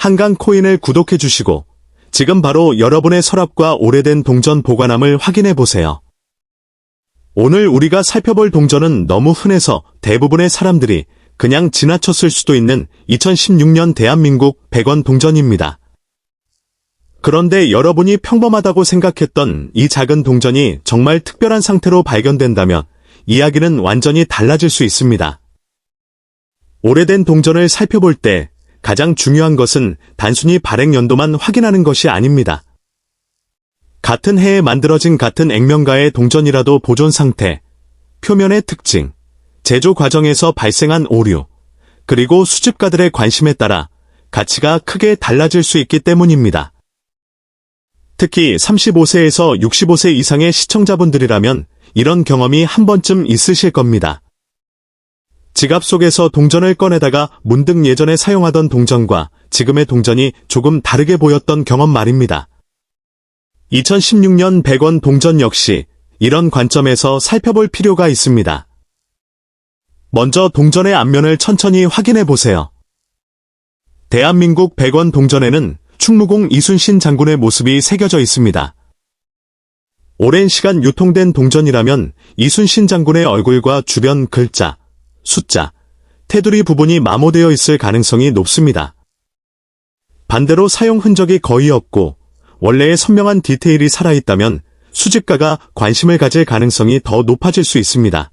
한강 코인을 구독해 주시고 지금 바로 여러분의 서랍과 오래된 동전 보관함을 확인해 보세요. 오늘 우리가 살펴볼 동전은 너무 흔해서 대부분의 사람들이 그냥 지나쳤을 수도 있는 2016년 대한민국 100원 동전입니다. 그런데 여러분이 평범하다고 생각했던 이 작은 동전이 정말 특별한 상태로 발견된다면 이야기는 완전히 달라질 수 있습니다. 오래된 동전을 살펴볼 때 가장 중요한 것은 단순히 발행 연도만 확인하는 것이 아닙니다. 같은 해에 만들어진 같은 액면가의 동전이라도 보존 상태, 표면의 특징, 제조 과정에서 발생한 오류, 그리고 수집가들의 관심에 따라 가치가 크게 달라질 수 있기 때문입니다. 특히 35세에서 65세 이상의 시청자분들이라면 이런 경험이 한 번쯤 있으실 겁니다. 지갑 속에서 동전을 꺼내다가 문득 예전에 사용하던 동전과 지금의 동전이 조금 다르게 보였던 경험 말입니다. 2016년 100원 동전 역시 이런 관점에서 살펴볼 필요가 있습니다. 먼저 동전의 앞면을 천천히 확인해 보세요. 대한민국 100원 동전에는 충무공 이순신 장군의 모습이 새겨져 있습니다. 오랜 시간 유통된 동전이라면 이순신 장군의 얼굴과 주변 글자, 숫자, 테두리 부분이 마모되어 있을 가능성이 높습니다. 반대로 사용 흔적이 거의 없고 원래의 선명한 디테일이 살아있다면 수집가가 관심을 가질 가능성이 더 높아질 수 있습니다.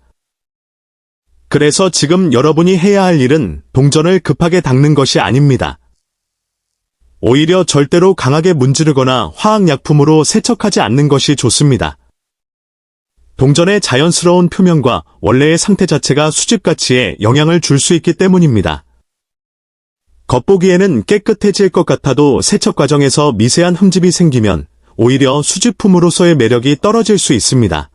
그래서 지금 여러분이 해야 할 일은 동전을 급하게 닦는 것이 아닙니다. 오히려 절대로 강하게 문지르거나 화학약품으로 세척하지 않는 것이 좋습니다. 동전의 자연스러운 표면과 원래의 상태 자체가 수집 가치에 영향을 줄 수 있기 때문입니다. 겉보기에는 깨끗해질 것 같아도 세척 과정에서 미세한 흠집이 생기면 오히려 수집품으로서의 매력이 떨어질 수 있습니다.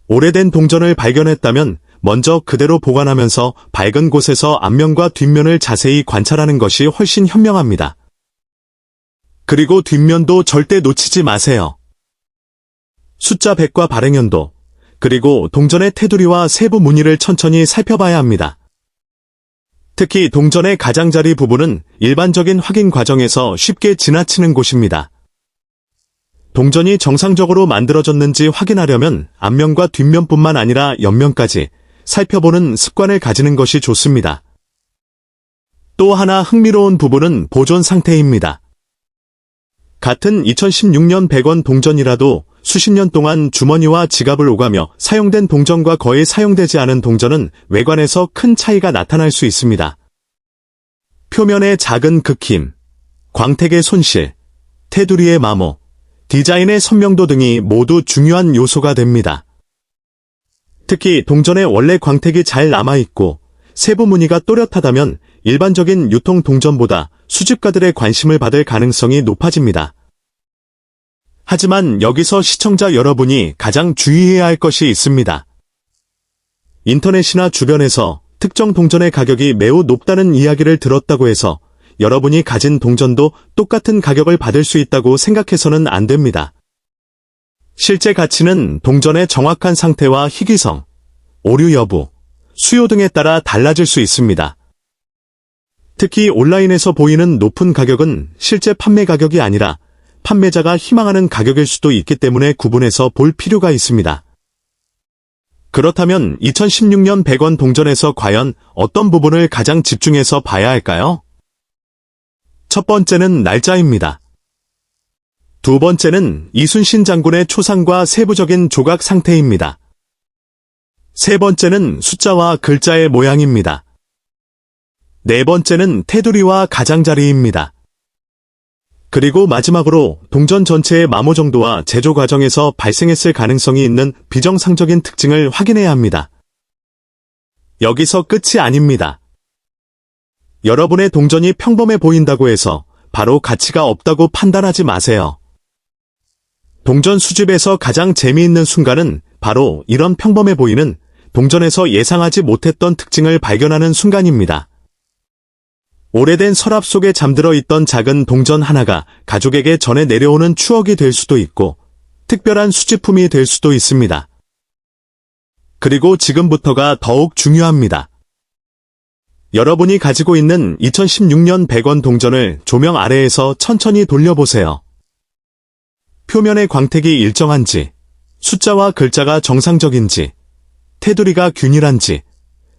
오래된 동전을 발견했다면 먼저 그대로 보관하면서 밝은 곳에서 앞면과 뒷면을 자세히 관찰하는 것이 훨씬 현명합니다. 그리고 뒷면도 절대 놓치지 마세요. 숫자 100과 발행연도, 그리고 동전의 테두리와 세부 무늬를 천천히 살펴봐야 합니다. 특히 동전의 가장자리 부분은 일반적인 확인 과정에서 쉽게 지나치는 곳입니다. 동전이 정상적으로 만들어졌는지 확인하려면 앞면과 뒷면뿐만 아니라 옆면까지 살펴보는 습관을 가지는 것이 좋습니다. 또 하나 흥미로운 부분은 보존 상태입니다. 같은 2016년 100원 동전이라도 수십 년 동안 주머니와 지갑을 오가며 사용된 동전과 거의 사용되지 않은 동전은 외관에서 큰 차이가 나타날 수 있습니다. 표면의 작은 긁힘, 광택의 손실, 테두리의 마모, 디자인의 선명도 등이 모두 중요한 요소가 됩니다. 특히 동전의 원래 광택이 잘 남아있고 세부 무늬가 또렷하다면 일반적인 유통 동전보다 수집가들의 관심을 받을 가능성이 높아집니다. 하지만 여기서 시청자 여러분이 가장 주의해야 할 것이 있습니다. 인터넷이나 주변에서 특정 동전의 가격이 매우 높다는 이야기를 들었다고 해서 여러분이 가진 동전도 똑같은 가격을 받을 수 있다고 생각해서는 안 됩니다. 실제 가치는 동전의 정확한 상태와 희귀성, 오류 여부, 수요 등에 따라 달라질 수 있습니다. 특히 온라인에서 보이는 높은 가격은 실제 판매 가격이 아니라 판매자가 희망하는 가격일 수도 있기 때문에 구분해서 볼 필요가 있습니다. 그렇다면 2016년 100원 동전에서 과연 어떤 부분을 가장 집중해서 봐야 할까요? 첫 번째는 날짜입니다. 두 번째는 이순신 장군의 초상과 세부적인 조각 상태입니다. 세 번째는 숫자와 글자의 모양입니다. 네 번째는 테두리와 가장자리입니다. 그리고 마지막으로 동전 전체의 마모 정도와 제조 과정에서 발생했을 가능성이 있는 비정상적인 특징을 확인해야 합니다. 여기서 끝이 아닙니다. 여러분의 동전이 평범해 보인다고 해서 바로 가치가 없다고 판단하지 마세요. 동전 수집에서 가장 재미있는 순간은 바로 이런 평범해 보이는 동전에서 예상하지 못했던 특징을 발견하는 순간입니다. 오래된 서랍 속에 잠들어 있던 작은 동전 하나가 가족에게 전해 내려오는 추억이 될 수도 있고 특별한 수집품이 될 수도 있습니다. 그리고 지금부터가 더욱 중요합니다. 여러분이 가지고 있는 2016년 100원 동전을 조명 아래에서 천천히 돌려보세요. 표면의 광택이 일정한지, 숫자와 글자가 정상적인지, 테두리가 균일한지,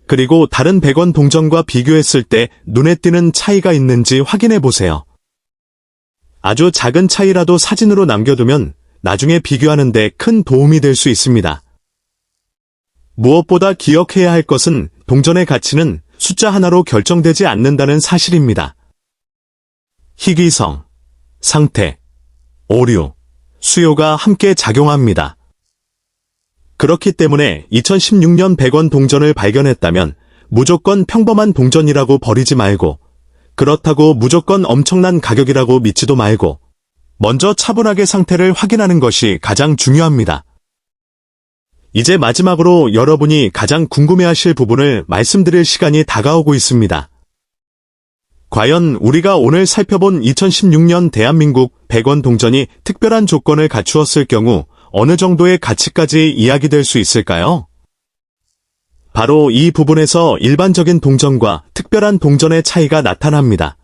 그리고 다른 100원 동전과 비교했을 때 눈에 띄는 차이가 있는지 확인해 보세요. 아주 작은 차이라도 사진으로 남겨두면 나중에 비교하는 데 큰 도움이 될 수 있습니다. 무엇보다 기억해야 할 것은 동전의 가치는 숫자 하나로 결정되지 않는다는 사실입니다. 희귀성, 상태, 오류, 수요가 함께 작용합니다. 그렇기 때문에 2016년 100원 동전을 발견했다면 무조건 평범한 동전이라고 버리지 말고, 그렇다고 무조건 엄청난 가격이라고 믿지도 말고, 먼저 차분하게 상태를 확인하는 것이 가장 중요합니다. 이제 마지막으로 여러분이 가장 궁금해하실 부분을 말씀드릴 시간이 다가오고 있습니다. 과연 우리가 오늘 살펴본 2016년 대한민국 100원 동전이 특별한 조건을 갖추었을 경우 어느 정도의 가치까지 이야기될 수 있을까요? 바로 이 부분에서 일반적인 동전과 특별한 동전의 차이가 나타납니다.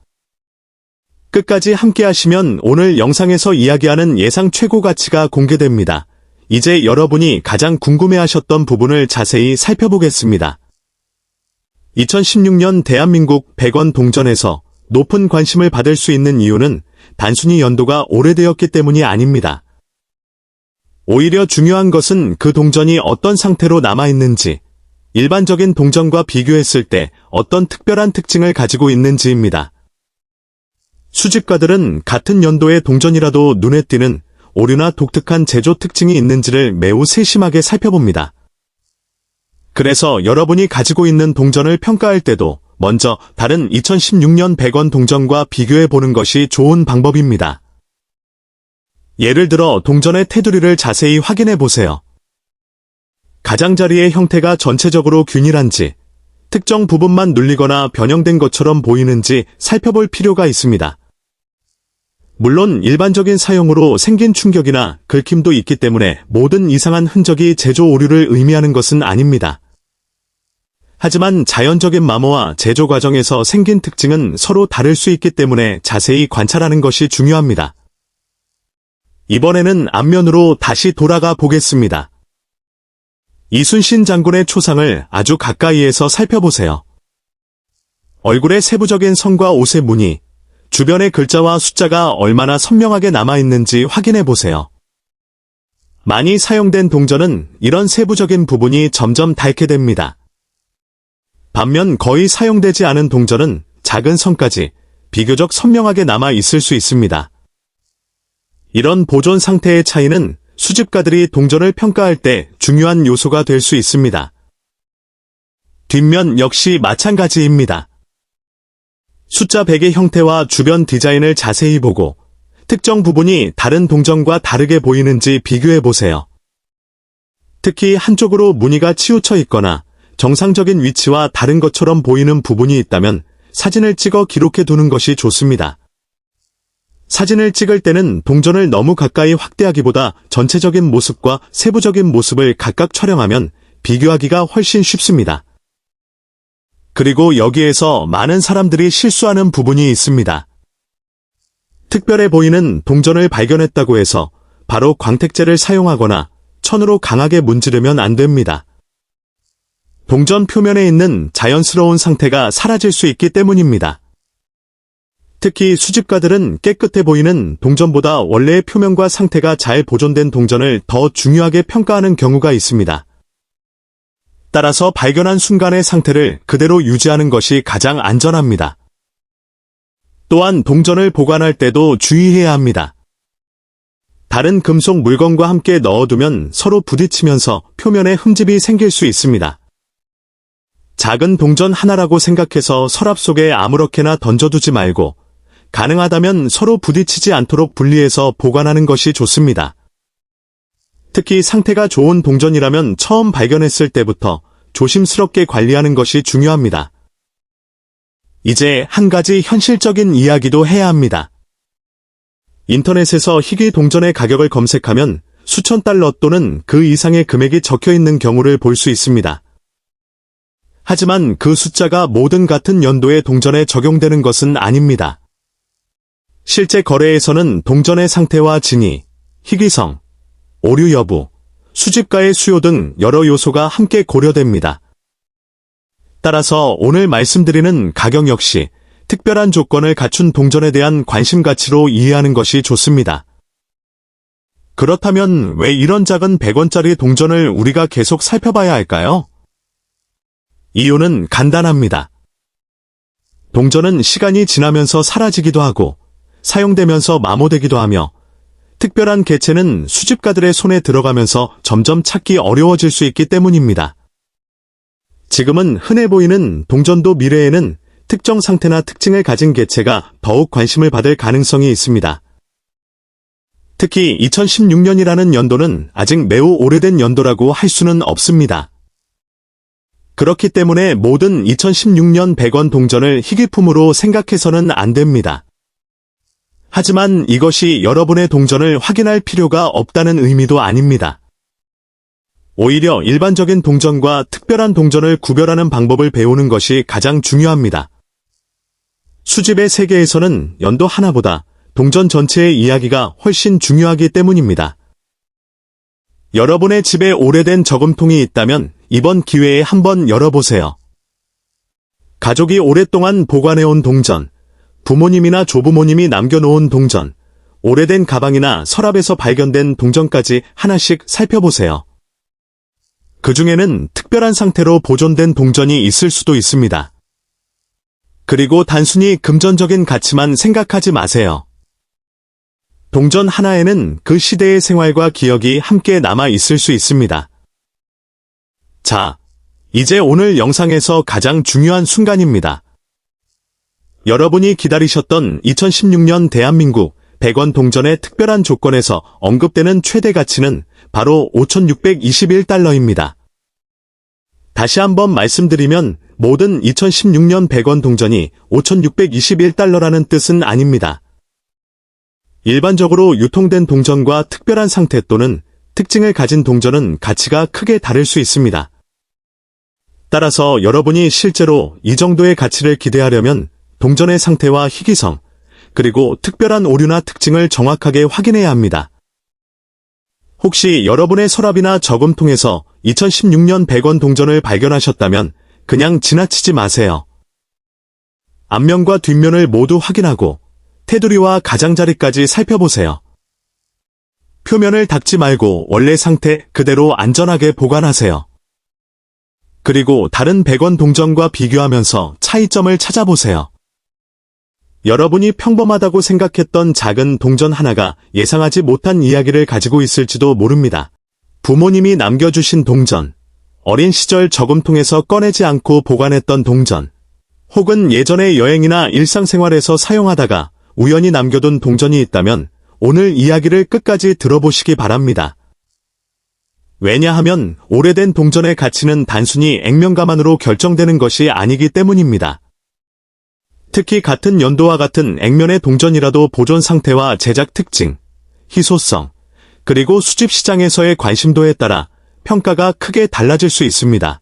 끝까지 함께 하시면 오늘 영상에서 이야기하는 예상 최고 가치가 공개됩니다. 이제 여러분이 가장 궁금해하셨던 부분을 자세히 살펴보겠습니다. 2016년 대한민국 100원 동전에서 높은 관심을 받을 수 있는 이유는 단순히 연도가 오래되었기 때문이 아닙니다. 오히려 중요한 것은 그 동전이 어떤 상태로 남아있는지, 일반적인 동전과 비교했을 때 어떤 특별한 특징을 가지고 있는지입니다. 수집가들은 같은 연도의 동전이라도 눈에 띄는 오류나 독특한 제조 특징이 있는지를 매우 세심하게 살펴봅니다. 그래서 여러분이 가지고 있는 동전을 평가할 때도 먼저 다른 2016년 100원 동전과 비교해 보는 것이 좋은 방법입니다. 예를 들어 동전의 테두리를 자세히 확인해 보세요. 가장자리의 형태가 전체적으로 균일한지, 특정 부분만 눌리거나 변형된 것처럼 보이는지 살펴볼 필요가 있습니다. 물론 일반적인 사용으로 생긴 충격이나 긁힘도 있기 때문에 모든 이상한 흔적이 제조 오류를 의미하는 것은 아닙니다. 하지만 자연적인 마모와 제조 과정에서 생긴 특징은 서로 다를 수 있기 때문에 자세히 관찰하는 것이 중요합니다. 이번에는 앞면으로 다시 돌아가 보겠습니다. 이순신 장군의 초상을 아주 가까이에서 살펴보세요. 얼굴의 세부적인 성과 옷의 무늬, 주변의 글자와 숫자가 얼마나 선명하게 남아있는지 확인해 보세요. 많이 사용된 동전은 이런 세부적인 부분이 점점 닳게 됩니다. 반면 거의 사용되지 않은 동전은 작은 선까지 비교적 선명하게 남아 있을 수 있습니다. 이런 보존 상태의 차이는 수집가들이 동전을 평가할 때 중요한 요소가 될 수 있습니다. 뒷면 역시 마찬가지입니다. 숫자 100의 형태와 주변 디자인을 자세히 보고 특정 부분이 다른 동전과 다르게 보이는지 비교해 보세요. 특히 한쪽으로 무늬가 치우쳐 있거나 정상적인 위치와 다른 것처럼 보이는 부분이 있다면 사진을 찍어 기록해 두는 것이 좋습니다. 사진을 찍을 때는 동전을 너무 가까이 확대하기보다 전체적인 모습과 세부적인 모습을 각각 촬영하면 비교하기가 훨씬 쉽습니다. 그리고 여기에서 많은 사람들이 실수하는 부분이 있습니다. 특별해 보이는 동전을 발견했다고 해서 바로 광택제를 사용하거나 천으로 강하게 문지르면 안 됩니다. 동전 표면에 있는 자연스러운 상태가 사라질 수 있기 때문입니다. 특히 수집가들은 깨끗해 보이는 동전보다 원래의 표면과 상태가 잘 보존된 동전을 더 중요하게 평가하는 경우가 있습니다. 따라서 발견한 순간의 상태를 그대로 유지하는 것이 가장 안전합니다. 또한 동전을 보관할 때도 주의해야 합니다. 다른 금속 물건과 함께 넣어두면 서로 부딪히면서 표면에 흠집이 생길 수 있습니다. 작은 동전 하나라고 생각해서 서랍 속에 아무렇게나 던져두지 말고 가능하다면 서로 부딪히지 않도록 분리해서 보관하는 것이 좋습니다. 특히 상태가 좋은 동전이라면 처음 발견했을 때부터 조심스럽게 관리하는 것이 중요합니다. 이제 한 가지 현실적인 이야기도 해야 합니다. 인터넷에서 희귀 동전의 가격을 검색하면 수천 달러 또는 그 이상의 금액이 적혀 있는 경우를 볼 수 있습니다. 하지만 그 숫자가 모든 같은 연도의 동전에 적용되는 것은 아닙니다. 실제 거래에서는 동전의 상태와 진위, 희귀성, 오류 여부, 수집가의 수요 등 여러 요소가 함께 고려됩니다. 따라서 오늘 말씀드리는 가격 역시 특별한 조건을 갖춘 동전에 대한 관심 가치로 이해하는 것이 좋습니다. 그렇다면 왜 이런 작은 100원짜리 동전을 우리가 계속 살펴봐야 할까요? 이유는 간단합니다. 동전은 시간이 지나면서 사라지기도 하고 사용되면서 마모되기도 하며 특별한 개체는 수집가들의 손에 들어가면서 점점 찾기 어려워질 수 있기 때문입니다. 지금은 흔해 보이는 동전도 미래에는 특정 상태나 특징을 가진 개체가 더욱 관심을 받을 가능성이 있습니다. 특히 2016년이라는 연도는 아직 매우 오래된 연도라고 할 수는 없습니다. 그렇기 때문에 모든 2016년 100원 동전을 희귀품으로 생각해서는 안 됩니다. 하지만 이것이 여러분의 동전을 확인할 필요가 없다는 의미도 아닙니다. 오히려 일반적인 동전과 특별한 동전을 구별하는 방법을 배우는 것이 가장 중요합니다. 수집의 세계에서는 연도 하나보다 동전 전체의 이야기가 훨씬 중요하기 때문입니다. 여러분의 집에 오래된 저금통이 있다면 이번 기회에 한번 열어보세요. 가족이 오랫동안 보관해온 동전, 부모님이나 조부모님이 남겨놓은 동전, 오래된 가방이나 서랍에서 발견된 동전까지 하나씩 살펴보세요. 그 중에는 특별한 상태로 보존된 동전이 있을 수도 있습니다. 그리고 단순히 금전적인 가치만 생각하지 마세요. 동전 하나에는 그 시대의 생활과 기억이 함께 남아 있을 수 있습니다. 자, 이제 오늘 영상에서 가장 중요한 순간입니다. 여러분이 기다리셨던 2016년 대한민국 100원 동전의 특별한 조건에서 언급되는 최대 가치는 바로 5,621달러입니다. 다시 한번 말씀드리면 모든 2016년 100원 동전이 5,621달러라는 뜻은 아닙니다. 일반적으로 유통된 동전과 특별한 상태 또는 특징을 가진 동전은 가치가 크게 다를 수 있습니다. 따라서 여러분이 실제로 이 정도의 가치를 기대하려면 동전의 상태와 희귀성, 그리고 특별한 오류나 특징을 정확하게 확인해야 합니다. 혹시 여러분의 서랍이나 저금통에서 2016년 100원 동전을 발견하셨다면 그냥 지나치지 마세요. 앞면과 뒷면을 모두 확인하고 테두리와 가장자리까지 살펴보세요. 표면을 닦지 말고 원래 상태 그대로 안전하게 보관하세요. 그리고 다른 100원 동전과 비교하면서 차이점을 찾아보세요. 여러분이 평범하다고 생각했던 작은 동전 하나가 예상하지 못한 이야기를 가지고 있을지도 모릅니다. 부모님이 남겨주신 동전, 어린 시절 저금통에서 꺼내지 않고 보관했던 동전, 혹은 예전에 여행이나 일상생활에서 사용하다가 우연히 남겨둔 동전이 있다면 오늘 이야기를 끝까지 들어보시기 바랍니다. 왜냐하면 오래된 동전의 가치는 단순히 액면가만으로 결정되는 것이 아니기 때문입니다. 특히 같은 연도와 같은 액면의 동전이라도 보존 상태와 제작 특징, 희소성, 그리고 수집 시장에서의 관심도에 따라 평가가 크게 달라질 수 있습니다.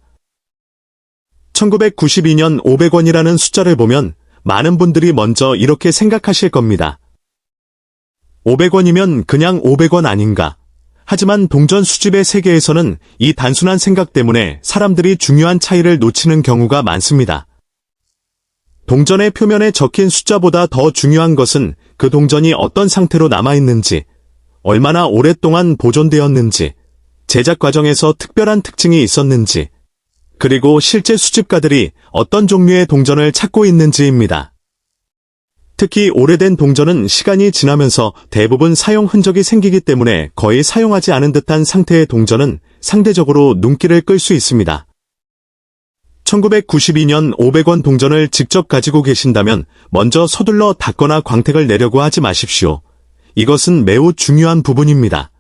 1992년 500원이라는 숫자를 보면 많은 분들이 먼저 이렇게 생각하실 겁니다. 500원이면 그냥 500원 아닌가? 하지만 동전 수집의 세계에서는 이 단순한 생각 때문에 사람들이 중요한 차이를 놓치는 경우가 많습니다. 동전의 표면에 적힌 숫자보다 더 중요한 것은 그 동전이 어떤 상태로 남아있는지, 얼마나 오랫동안 보존되었는지, 제작 과정에서 특별한 특징이 있었는지, 그리고 실제 수집가들이 어떤 종류의 동전을 찾고 있는지입니다. 특히 오래된 동전은 시간이 지나면서 대부분 사용 흔적이 생기기 때문에 거의 사용하지 않은 듯한 상태의 동전은 상대적으로 눈길을 끌 수 있습니다. 1992년 500원 동전을 직접 가지고 계신다면 먼저 서둘러 닫거나 광택을 내려고 하지 마십시오. 이것은 매우 중요한 부분입니다.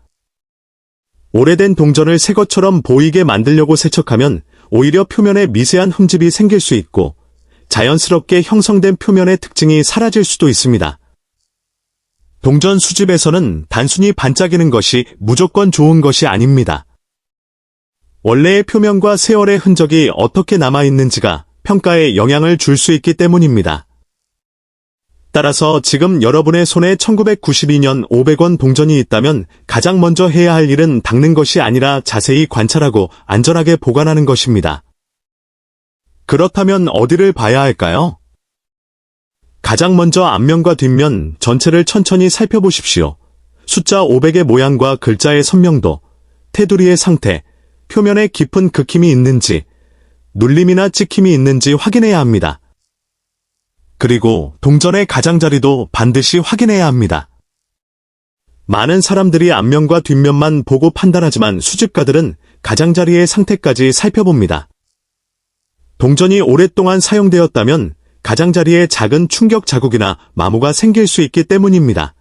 오래된 동전을 새 것처럼 보이게 만들려고 세척하면 오히려 표면에 미세한 흠집이 생길 수 있고 자연스럽게 형성된 표면의 특징이 사라질 수도 있습니다. 동전 수집에서는 단순히 반짝이는 것이 무조건 좋은 것이 아닙니다. 원래의 표면과 세월의 흔적이 어떻게 남아있는지가 평가에 영향을 줄 수 있기 때문입니다. 따라서 지금 여러분의 손에 1992년 500원 동전이 있다면 가장 먼저 해야 할 일은 닦는 것이 아니라 자세히 관찰하고 안전하게 보관하는 것입니다. 그렇다면 어디를 봐야 할까요? 가장 먼저 앞면과 뒷면 전체를 천천히 살펴보십시오. 숫자 500의 모양과 글자의 선명도, 테두리의 상태, 표면에 깊은 긁힘이 있는지, 눌림이나 찍힘이 있는지 확인해야 합니다. 그리고 동전의 가장자리도 반드시 확인해야 합니다. 많은 사람들이 앞면과 뒷면만 보고 판단하지만 수집가들은 가장자리의 상태까지 살펴봅니다. 동전이 오랫동안 사용되었다면 가장자리에 작은 충격 자국이나 마모가 생길 수 있기 때문입니다.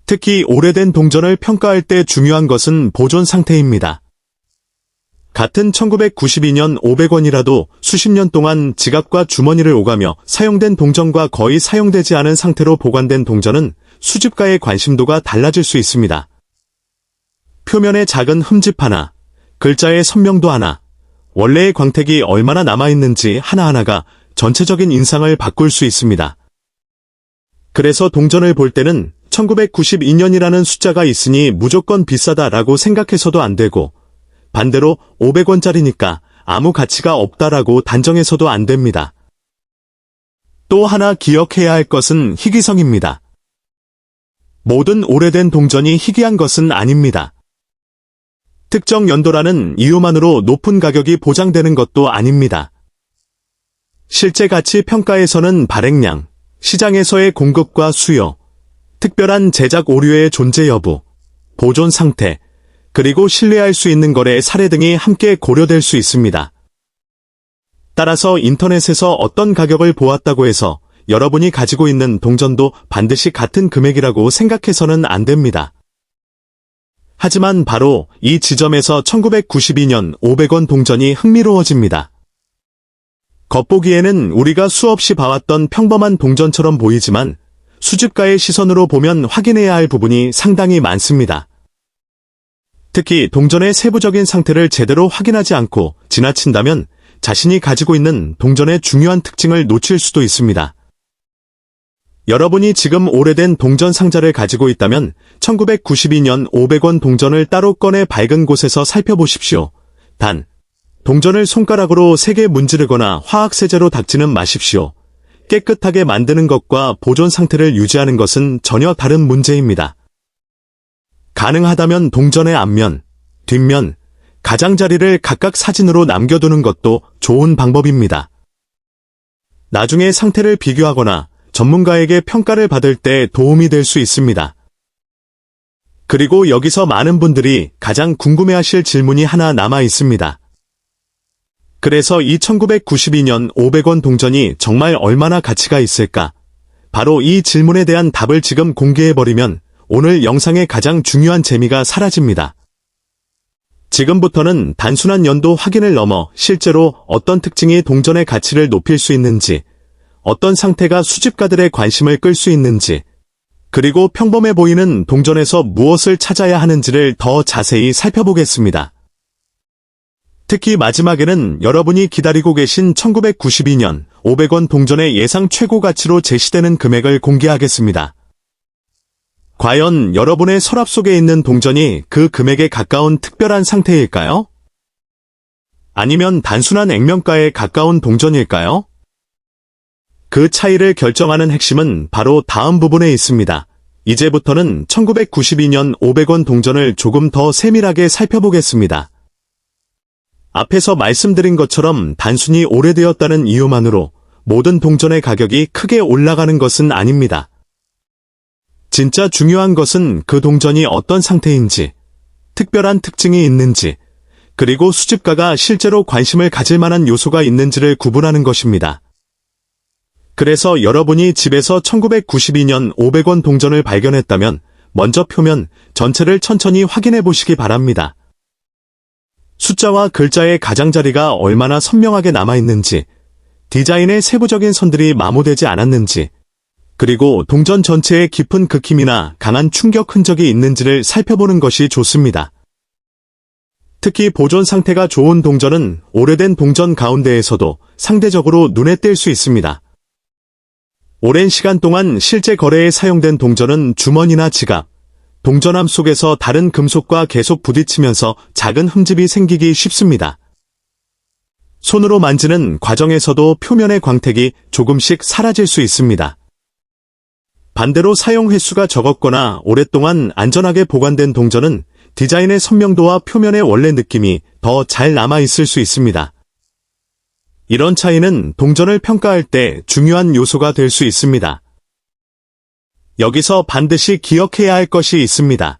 특히 오래된 동전을 평가할 때 중요한 것은 보존 상태입니다. 같은 1992년 500원이라도 수십 년 동안 지갑과 주머니를 오가며 사용된 동전과 거의 사용되지 않은 상태로 보관된 동전은 수집가의 관심도가 달라질 수 있습니다. 표면에 작은 흠집 하나, 글자의 선명도 하나, 원래의 광택이 얼마나 남아있는지 하나하나가 전체적인 인상을 바꿀 수 있습니다. 그래서 동전을 볼 때는 1992년이라는 숫자가 있으니 무조건 비싸다라고 생각해서도 안 되고, 반대로 500원짜리니까 아무 가치가 없다라고 단정해서도 안 됩니다. 또 하나 기억해야 할 것은 희귀성입니다. 모든 오래된 동전이 희귀한 것은 아닙니다. 특정 연도라는 이유만으로 높은 가격이 보장되는 것도 아닙니다. 실제 가치 평가에서는 발행량, 시장에서의 공급과 수요, 특별한 제작 오류의 존재 여부, 보존 상태, 그리고 신뢰할 수 있는 거래 사례 등이 함께 고려될 수 있습니다. 따라서 인터넷에서 어떤 가격을 보았다고 해서 여러분이 가지고 있는 동전도 반드시 같은 금액이라고 생각해서는 안 됩니다. 하지만 바로 이 지점에서 1992년 500원 동전이 흥미로워집니다. 겉보기에는 우리가 수없이 봐왔던 평범한 동전처럼 보이지만 수집가의 시선으로 보면 확인해야 할 부분이 상당히 많습니다. 특히 동전의 세부적인 상태를 제대로 확인하지 않고 지나친다면 자신이 가지고 있는 동전의 중요한 특징을 놓칠 수도 있습니다. 여러분이 지금 오래된 동전 상자를 가지고 있다면 1992년 500원 동전을 따로 꺼내 밝은 곳에서 살펴보십시오. 단, 동전을 손가락으로 세게 문지르거나 화학세제로 닦지는 마십시오. 깨끗하게 만드는 것과 보존 상태를 유지하는 것은 전혀 다른 문제입니다. 가능하다면 동전의 앞면, 뒷면, 가장자리를 각각 사진으로 남겨두는 것도 좋은 방법입니다. 나중에 상태를 비교하거나 전문가에게 평가를 받을 때 도움이 될 수 있습니다. 그리고 여기서 많은 분들이 가장 궁금해하실 질문이 하나 남아 있습니다. 그래서 이 1992년 500원 동전이 정말 얼마나 가치가 있을까? 바로 이 질문에 대한 답을 지금 공개해버리면 오늘 영상의 가장 중요한 재미가 사라집니다. 지금부터는 단순한 연도 확인을 넘어 실제로 어떤 특징이 동전의 가치를 높일 수 있는지, 어떤 상태가 수집가들의 관심을 끌 수 있는지, 그리고 평범해 보이는 동전에서 무엇을 찾아야 하는지를 더 자세히 살펴보겠습니다. 특히 마지막에는 여러분이 기다리고 계신 1992년 500원 동전의 예상 최고 가치로 제시되는 금액을 공개하겠습니다. 과연 여러분의 서랍 속에 있는 동전이 그 금액에 가까운 특별한 상태일까요? 아니면 단순한 액면가에 가까운 동전일까요? 그 차이를 결정하는 핵심은 바로 다음 부분에 있습니다. 이제부터는 1992년 500원 동전을 조금 더 세밀하게 살펴보겠습니다. 앞에서 말씀드린 것처럼 단순히 오래되었다는 이유만으로 모든 동전의 가격이 크게 올라가는 것은 아닙니다. 진짜 중요한 것은 그 동전이 어떤 상태인지, 특별한 특징이 있는지, 그리고 수집가가 실제로 관심을 가질 만한 요소가 있는지를 구분하는 것입니다. 그래서 여러분이 집에서 1992년 500원 동전을 발견했다면 먼저 표면 전체를 천천히 확인해 보시기 바랍니다. 숫자와 글자의 가장자리가 얼마나 선명하게 남아있는지, 디자인의 세부적인 선들이 마모되지 않았는지, 그리고 동전 전체에 깊은 긁힘이나 강한 충격 흔적이 있는지를 살펴보는 것이 좋습니다. 특히 보존 상태가 좋은 동전은 오래된 동전 가운데에서도 상대적으로 눈에 띌 수 있습니다. 오랜 시간 동안 실제 거래에 사용된 동전은 주머니나 지갑, 동전함 속에서 다른 금속과 계속 부딪히면서 작은 흠집이 생기기 쉽습니다. 손으로 만지는 과정에서도 표면의 광택이 조금씩 사라질 수 있습니다. 반대로 사용 횟수가 적었거나 오랫동안 안전하게 보관된 동전은 디자인의 선명도와 표면의 원래 느낌이 더 잘 남아있을 수 있습니다. 이런 차이는 동전을 평가할 때 중요한 요소가 될 수 있습니다. 여기서 반드시 기억해야 할 것이 있습니다.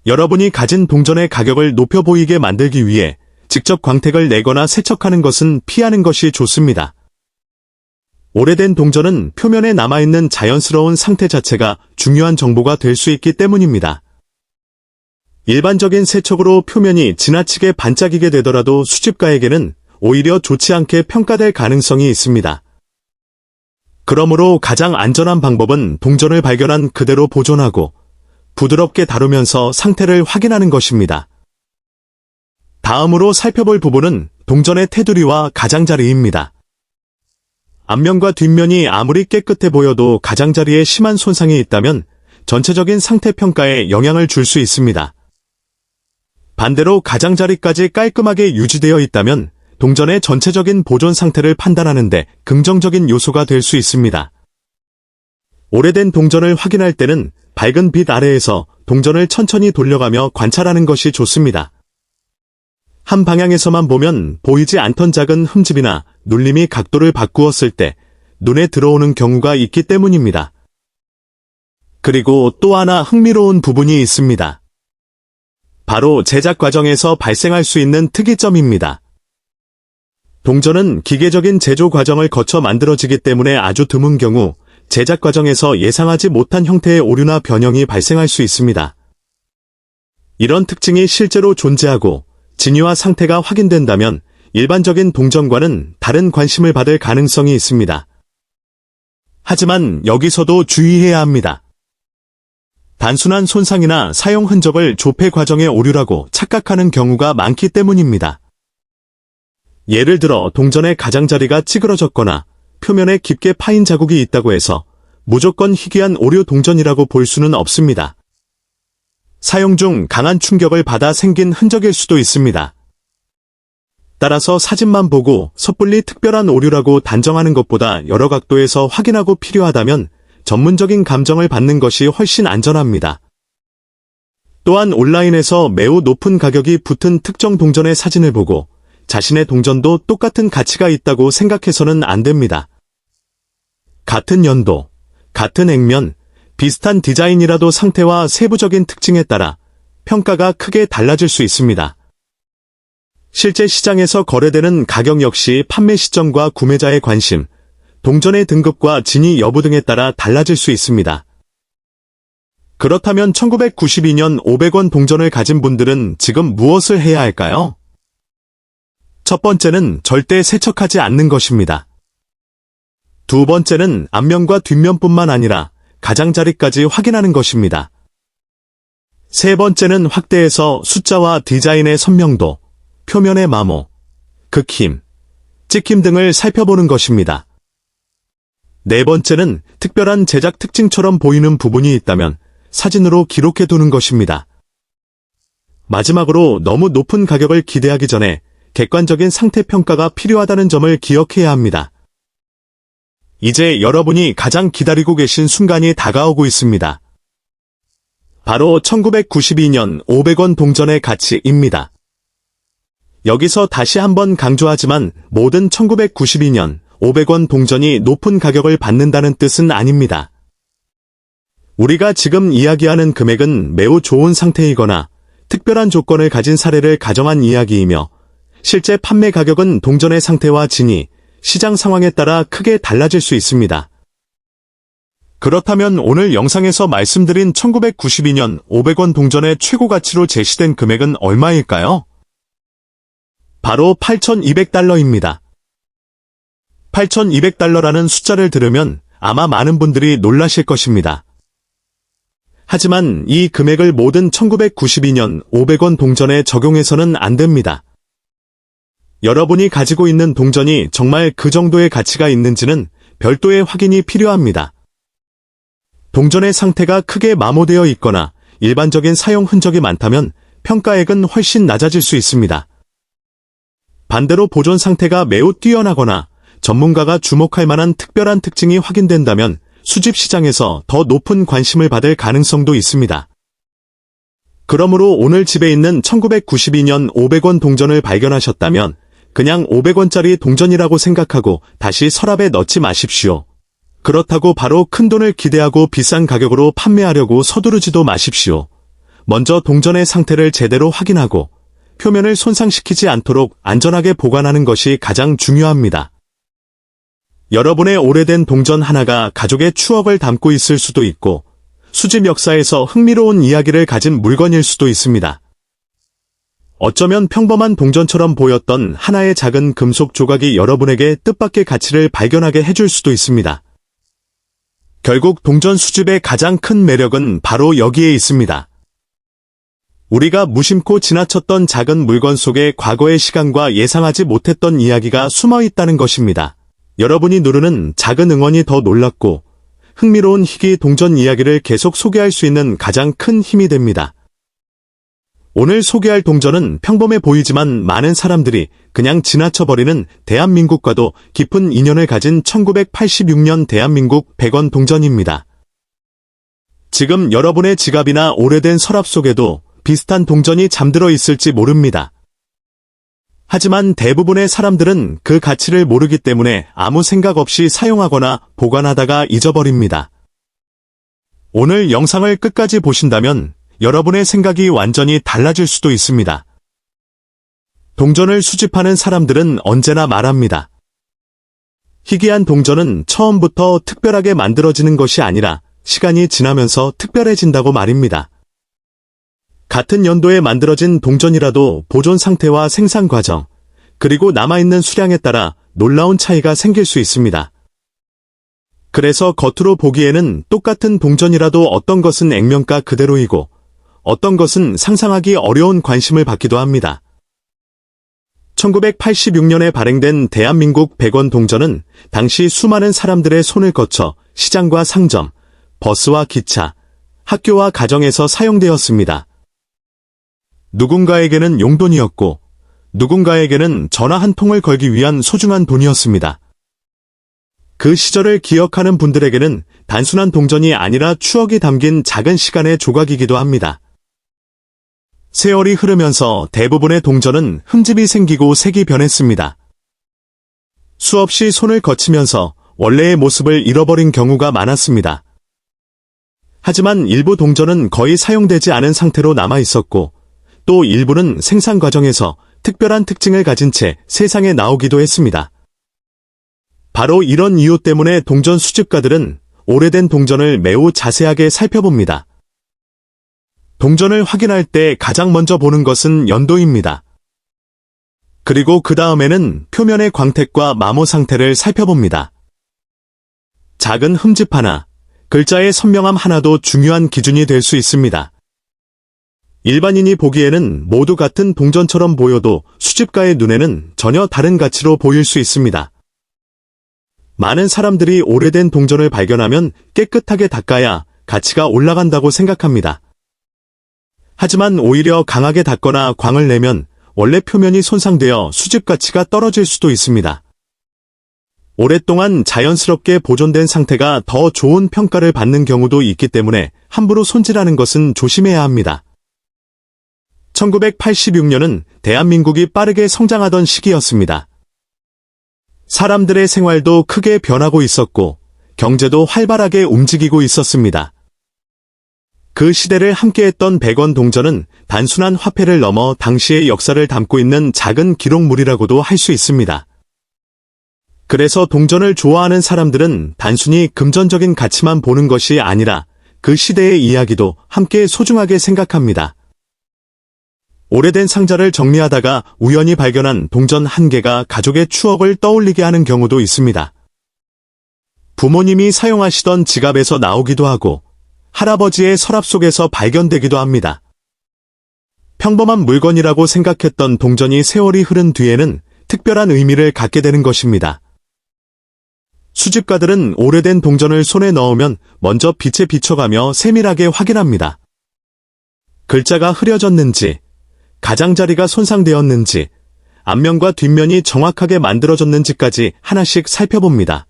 여러분이 가진 동전의 가격을 높여 보이게 만들기 위해 직접 광택을 내거나 세척하는 것은 피하는 것이 좋습니다. 오래된 동전은 표면에 남아있는 자연스러운 상태 자체가 중요한 정보가 될 수 있기 때문입니다. 일반적인 세척으로 표면이 지나치게 반짝이게 되더라도 수집가에게는 오히려 좋지 않게 평가될 가능성이 있습니다. 그러므로 가장 안전한 방법은 동전을 발견한 그대로 보존하고 부드럽게 다루면서 상태를 확인하는 것입니다. 다음으로 살펴볼 부분은 동전의 테두리와 가장자리입니다. 앞면과 뒷면이 아무리 깨끗해 보여도 가장자리에 심한 손상이 있다면 전체적인 상태 평가에 영향을 줄 수 있습니다. 반대로 가장자리까지 깔끔하게 유지되어 있다면 동전의 전체적인 보존 상태를 판단하는 데 긍정적인 요소가 될 수 있습니다. 오래된 동전을 확인할 때는 밝은 빛 아래에서 동전을 천천히 돌려가며 관찰하는 것이 좋습니다. 한 방향에서만 보면 보이지 않던 작은 흠집이나 눌림이 각도를 바꾸었을 때 눈에 들어오는 경우가 있기 때문입니다. 그리고 또 하나 흥미로운 부분이 있습니다. 바로 제작 과정에서 발생할 수 있는 특이점입니다. 동전은 기계적인 제조 과정을 거쳐 만들어지기 때문에 아주 드문 경우 제작 과정에서 예상하지 못한 형태의 오류나 변형이 발생할 수 있습니다. 이런 특징이 실제로 존재하고 진위와 상태가 확인된다면 일반적인 동전과는 다른 관심을 받을 가능성이 있습니다. 하지만 여기서도 주의해야 합니다. 단순한 손상이나 사용 흔적을 조폐 과정의 오류라고 착각하는 경우가 많기 때문입니다. 예를 들어 동전의 가장자리가 찌그러졌거나 표면에 깊게 파인 자국이 있다고 해서 무조건 희귀한 오류 동전이라고 볼 수는 없습니다. 사용 중 강한 충격을 받아 생긴 흔적일 수도 있습니다. 따라서 사진만 보고 섣불리 특별한 오류라고 단정하는 것보다 여러 각도에서 확인하고 필요하다면 전문적인 감정을 받는 것이 훨씬 안전합니다. 또한 온라인에서 매우 높은 가격이 붙은 특정 동전의 사진을 보고 자신의 동전도 똑같은 가치가 있다고 생각해서는 안 됩니다. 같은 연도, 같은 액면, 비슷한 디자인이라도 상태와 세부적인 특징에 따라 평가가 크게 달라질 수 있습니다. 실제 시장에서 거래되는 가격 역시 판매 시점과 구매자의 관심, 동전의 등급과 진위 여부 등에 따라 달라질 수 있습니다. 그렇다면 1992년 500원 동전을 가진 분들은 지금 무엇을 해야 할까요? 첫 번째는 절대 세척하지 않는 것입니다. 두 번째는 앞면과 뒷면뿐만 아니라 가장자리까지 확인하는 것입니다. 세 번째는 확대해서 숫자와 디자인의 선명도, 표면의 마모, 극힘, 찍힘 등을 살펴보는 것입니다. 네 번째는 특별한 제작 특징처럼 보이는 부분이 있다면 사진으로 기록해 두는 것입니다. 마지막으로 너무 높은 가격을 기대하기 전에 객관적인 상태 평가가 필요하다는 점을 기억해야 합니다. 이제 여러분이 가장 기다리고 계신 순간이 다가오고 있습니다. 바로 1992년 500원 동전의 가치입니다. 여기서 다시 한번 강조하지만 모든 1992년 500원 동전이 높은 가격을 받는다는 뜻은 아닙니다. 우리가 지금 이야기하는 금액은 매우 좋은 상태이거나 특별한 조건을 가진 사례를 가정한 이야기이며 실제 판매 가격은 동전의 상태와 진위, 시장 상황에 따라 크게 달라질 수 있습니다. 그렇다면 오늘 영상에서 말씀드린 1992년 500원 동전의 최고 가치로 제시된 금액은 얼마일까요? 바로 8,200달러입니다. 8,200달러라는 숫자를 들으면 아마 많은 분들이 놀라실 것입니다. 하지만 이 금액을 모든 1992년 500원 동전에 적용해서는 안 됩니다. 여러분이 가지고 있는 동전이 정말 그 정도의 가치가 있는지는 별도의 확인이 필요합니다. 동전의 상태가 크게 마모되어 있거나 일반적인 사용 흔적이 많다면 평가액은 훨씬 낮아질 수 있습니다. 반대로 보존 상태가 매우 뛰어나거나 전문가가 주목할 만한 특별한 특징이 확인된다면 수집 시장에서 더 높은 관심을 받을 가능성도 있습니다. 그러므로 오늘 집에 있는 1992년 500원 동전을 발견하셨다면 그냥 500원짜리 동전이라고 생각하고 다시 서랍에 넣지 마십시오. 그렇다고 바로 큰돈을 기대하고 비싼 가격으로 판매하려고 서두르지도 마십시오. 먼저 동전의 상태를 제대로 확인하고 표면을 손상시키지 않도록 안전하게 보관하는 것이 가장 중요합니다. 여러분의 오래된 동전 하나가 가족의 추억을 담고 있을 수도 있고 수집 역사에서 흥미로운 이야기를 가진 물건일 수도 있습니다. 어쩌면 평범한 동전처럼 보였던 하나의 작은 금속 조각이 여러분에게 뜻밖의 가치를 발견하게 해줄 수도 있습니다. 결국 동전 수집의 가장 큰 매력은 바로 여기에 있습니다. 우리가 무심코 지나쳤던 작은 물건 속에 과거의 시간과 예상하지 못했던 이야기가 숨어 있다는 것입니다. 여러분이 누르는 작은 응원이 더 놀랍고 흥미로운 희귀 동전 이야기를 계속 소개할 수 있는 가장 큰 힘이 됩니다. 오늘 소개할 동전은 평범해 보이지만 많은 사람들이 그냥 지나쳐버리는 대한민국과도 깊은 인연을 가진 1986년 대한민국 100원 동전입니다. 지금 여러분의 지갑이나 오래된 서랍 속에도 비슷한 동전이 잠들어 있을지 모릅니다. 하지만 대부분의 사람들은 그 가치를 모르기 때문에 아무 생각 없이 사용하거나 보관하다가 잊어버립니다. 오늘 영상을 끝까지 보신다면 여러분의 생각이 완전히 달라질 수도 있습니다. 동전을 수집하는 사람들은 언제나 말합니다. 희귀한 동전은 처음부터 특별하게 만들어지는 것이 아니라 시간이 지나면서 특별해진다고 말입니다. 같은 연도에 만들어진 동전이라도 보존 상태와 생산 과정, 그리고 남아있는 수량에 따라 놀라운 차이가 생길 수 있습니다. 그래서 겉으로 보기에는 똑같은 동전이라도 어떤 것은 액면가 그대로이고 어떤 것은 상상하기 어려운 관심을 받기도 합니다. 1986년에 발행된 대한민국 100원 동전은 당시 수많은 사람들의 손을 거쳐 시장과 상점, 버스와 기차, 학교와 가정에서 사용되었습니다. 누군가에게는 용돈이었고 누군가에게는 전화 한 통을 걸기 위한 소중한 돈이었습니다. 그 시절을 기억하는 분들에게는 단순한 동전이 아니라 추억이 담긴 작은 시간의 조각이기도 합니다. 세월이 흐르면서 대부분의 동전은 흠집이 생기고 색이 변했습니다. 수없이 손을 거치면서 원래의 모습을 잃어버린 경우가 많았습니다. 하지만 일부 동전은 거의 사용되지 않은 상태로 남아 있었고 또 일부는 생산 과정에서 특별한 특징을 가진 채 세상에 나오기도 했습니다. 바로 이런 이유 때문에 동전 수집가들은 오래된 동전을 매우 자세하게 살펴봅니다. 동전을 확인할 때 가장 먼저 보는 것은 연도입니다. 그리고 그 다음에는 표면의 광택과 마모 상태를 살펴봅니다. 작은 흠집 하나, 글자의 선명함 하나도 중요한 기준이 될 수 있습니다. 일반인이 보기에는 모두 같은 동전처럼 보여도 수집가의 눈에는 전혀 다른 가치로 보일 수 있습니다. 많은 사람들이 오래된 동전을 발견하면 깨끗하게 닦아야 가치가 올라간다고 생각합니다. 하지만 오히려 강하게 닦거나 광을 내면 원래 표면이 손상되어 수집 가치가 떨어질 수도 있습니다. 오랫동안 자연스럽게 보존된 상태가 더 좋은 평가를 받는 경우도 있기 때문에 함부로 손질하는 것은 조심해야 합니다. 1986년은 대한민국이 빠르게 성장하던 시기였습니다. 사람들의 생활도 크게 변하고 있었고 경제도 활발하게 움직이고 있었습니다. 그 시대를 함께했던 100원 동전은 단순한 화폐를 넘어 당시의 역사를 담고 있는 작은 기록물이라고도 할 수 있습니다. 그래서 동전을 좋아하는 사람들은 단순히 금전적인 가치만 보는 것이 아니라 그 시대의 이야기도 함께 소중하게 생각합니다. 오래된 상자를 정리하다가 우연히 발견한 동전 한 개가 가족의 추억을 떠올리게 하는 경우도 있습니다. 부모님이 사용하시던 지갑에서 나오기도 하고 할아버지의 서랍 속에서 발견되기도 합니다. 평범한 물건이라고 생각했던 동전이 세월이 흐른 뒤에는 특별한 의미를 갖게 되는 것입니다. 수집가들은 오래된 동전을 손에 넣으면 먼저 빛에 비춰가며 세밀하게 확인합니다. 글자가 흐려졌는지, 가장자리가 손상되었는지, 앞면과 뒷면이 정확하게 만들어졌는지까지 하나씩 살펴봅니다.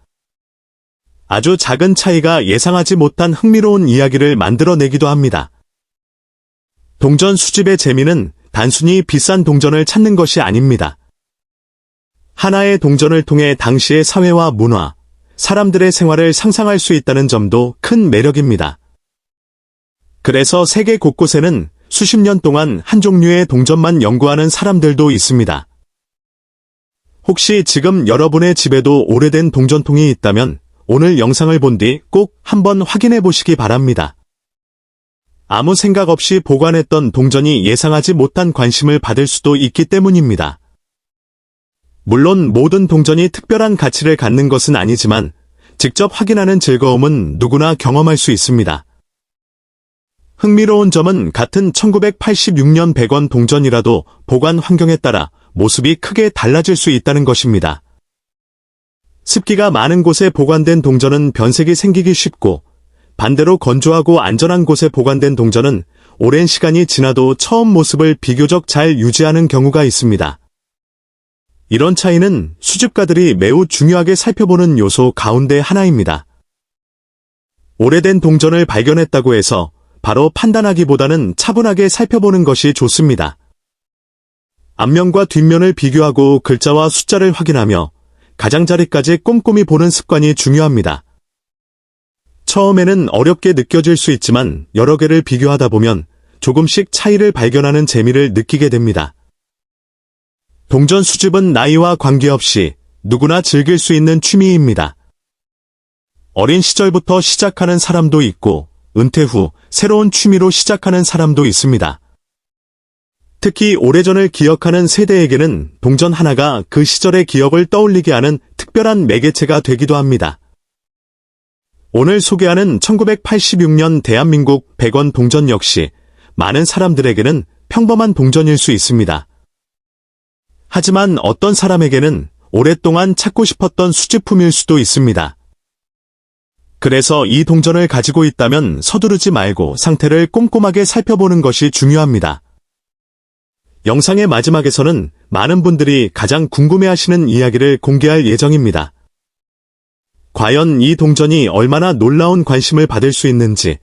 아주 작은 차이가 예상하지 못한 흥미로운 이야기를 만들어내기도 합니다. 동전 수집의 재미는 단순히 비싼 동전을 찾는 것이 아닙니다. 하나의 동전을 통해 당시의 사회와 문화, 사람들의 생활을 상상할 수 있다는 점도 큰 매력입니다. 그래서 세계 곳곳에는 수십 년 동안 한 종류의 동전만 연구하는 사람들도 있습니다. 혹시 지금 여러분의 집에도 오래된 동전통이 있다면 오늘 영상을 본 뒤 꼭 한번 확인해 보시기 바랍니다. 아무 생각 없이 보관했던 동전이 예상하지 못한 관심을 받을 수도 있기 때문입니다. 물론 모든 동전이 특별한 가치를 갖는 것은 아니지만 직접 확인하는 즐거움은 누구나 경험할 수 있습니다. 흥미로운 점은 같은 1986년 100원 동전이라도 보관 환경에 따라 모습이 크게 달라질 수 있다는 것입니다. 습기가 많은 곳에 보관된 동전은 변색이 생기기 쉽고 반대로 건조하고 안전한 곳에 보관된 동전은 오랜 시간이 지나도 처음 모습을 비교적 잘 유지하는 경우가 있습니다. 이런 차이는 수집가들이 매우 중요하게 살펴보는 요소 가운데 하나입니다. 오래된 동전을 발견했다고 해서 바로 판단하기보다는 차분하게 살펴보는 것이 좋습니다. 앞면과 뒷면을 비교하고 글자와 숫자를 확인하며 가장자리까지 꼼꼼히 보는 습관이 중요합니다. 처음에는 어렵게 느껴질 수 있지만 여러 개를 비교하다 보면 조금씩 차이를 발견하는 재미를 느끼게 됩니다. 동전 수집은 나이와 관계없이 누구나 즐길 수 있는 취미입니다. 어린 시절부터 시작하는 사람도 있고 은퇴 후 새로운 취미로 시작하는 사람도 있습니다. 특히 오래전을 기억하는 세대에게는 동전 하나가 그 시절의 기억을 떠올리게 하는 특별한 매개체가 되기도 합니다. 오늘 소개하는 1986년 대한민국 100원 동전 역시 많은 사람들에게는 평범한 동전일 수 있습니다. 하지만 어떤 사람에게는 오랫동안 찾고 싶었던 수집품일 수도 있습니다. 그래서 이 동전을 가지고 있다면 서두르지 말고 상태를 꼼꼼하게 살펴보는 것이 중요합니다. 영상의 마지막에서는 많은 분들이 가장 궁금해하시는 이야기를 공개할 예정입니다. 과연 이 동전이 얼마나 놀라운 관심을 받을 수 있는지,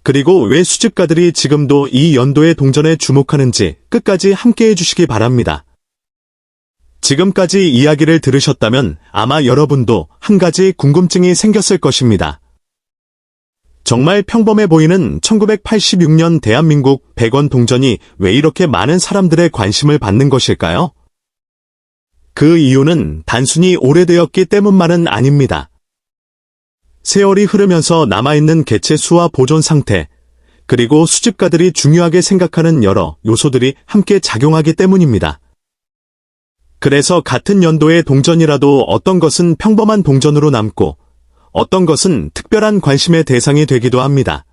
그리고 왜 수집가들이 지금도 이 연도의 동전에 주목하는지 끝까지 함께해 주시기 바랍니다. 지금까지 이야기를 들으셨다면 아마 여러분도 한 가지 궁금증이 생겼을 것입니다. 정말 평범해 보이는 1986년 대한민국 100원 동전이 왜 이렇게 많은 사람들의 관심을 받는 것일까요? 그 이유는 단순히 오래되었기 때문만은 아닙니다. 세월이 흐르면서 남아있는 개체 수와 보존 상태, 그리고 수집가들이 중요하게 생각하는 여러 요소들이 함께 작용하기 때문입니다. 그래서 같은 연도의 동전이라도 어떤 것은 평범한 동전으로 남고 어떤 것은 특별한 관심의 대상이 되기도 합니다.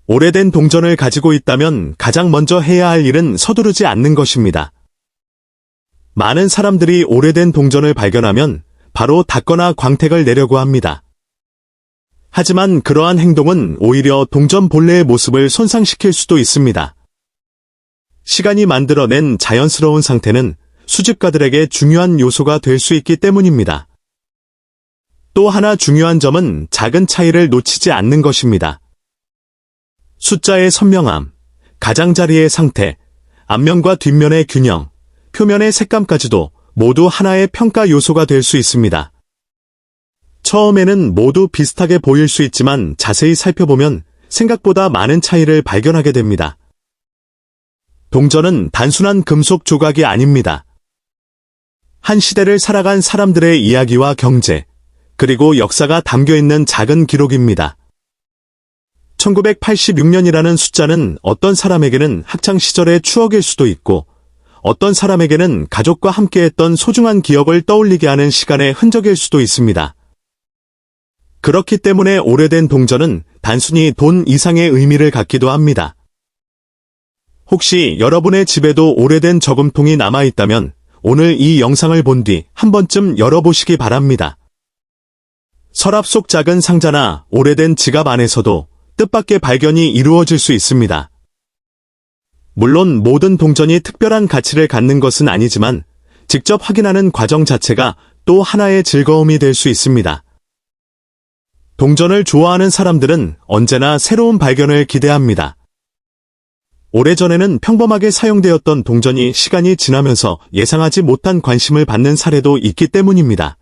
오래된 동전을 가지고 있다면 가장 먼저 해야 할 일은 서두르지 않는 것입니다. 많은 사람들이 오래된 동전을 발견하면 바로 닫거나 광택을 내려고 합니다. 하지만 그러한 행동은 오히려 동전 본래의 모습을 손상시킬 수도 있습니다. 시간이 만들어낸 자연스러운 상태는 수집가들에게 중요한 요소가 될 수 있기 때문입니다. 또 하나 중요한 점은 작은 차이를 놓치지 않는 것입니다. 숫자의 선명함, 가장자리의 상태, 앞면과 뒷면의 균형, 표면의 색감까지도 모두 하나의 평가 요소가 될 수 있습니다. 처음에는 모두 비슷하게 보일 수 있지만 자세히 살펴보면 생각보다 많은 차이를 발견하게 됩니다. 동전은 단순한 금속 조각이 아닙니다. 한 시대를 살아간 사람들의 이야기와 경제, 그리고 역사가 담겨있는 작은 기록입니다. 1986년이라는 숫자는 어떤 사람에게는 학창시절의 추억일 수도 있고 어떤 사람에게는 가족과 함께했던 소중한 기억을 떠올리게 하는 시간의 흔적일 수도 있습니다. 그렇기 때문에 오래된 동전은 단순히 돈 이상의 의미를 갖기도 합니다. 혹시 여러분의 집에도 오래된 저금통이 남아있다면 오늘 이 영상을 본 뒤 한 번쯤 열어보시기 바랍니다. 서랍 속 작은 상자나 오래된 지갑 안에서도 뜻밖의 발견이 이루어질 수 있습니다. 물론 모든 동전이 특별한 가치를 갖는 것은 아니지만 직접 확인하는 과정 자체가 또 하나의 즐거움이 될 수 있습니다. 동전을 좋아하는 사람들은 언제나 새로운 발견을 기대합니다. 오래전에는 평범하게 사용되었던 동전이 시간이 지나면서 예상하지 못한 관심을 받는 사례도 있기 때문입니다.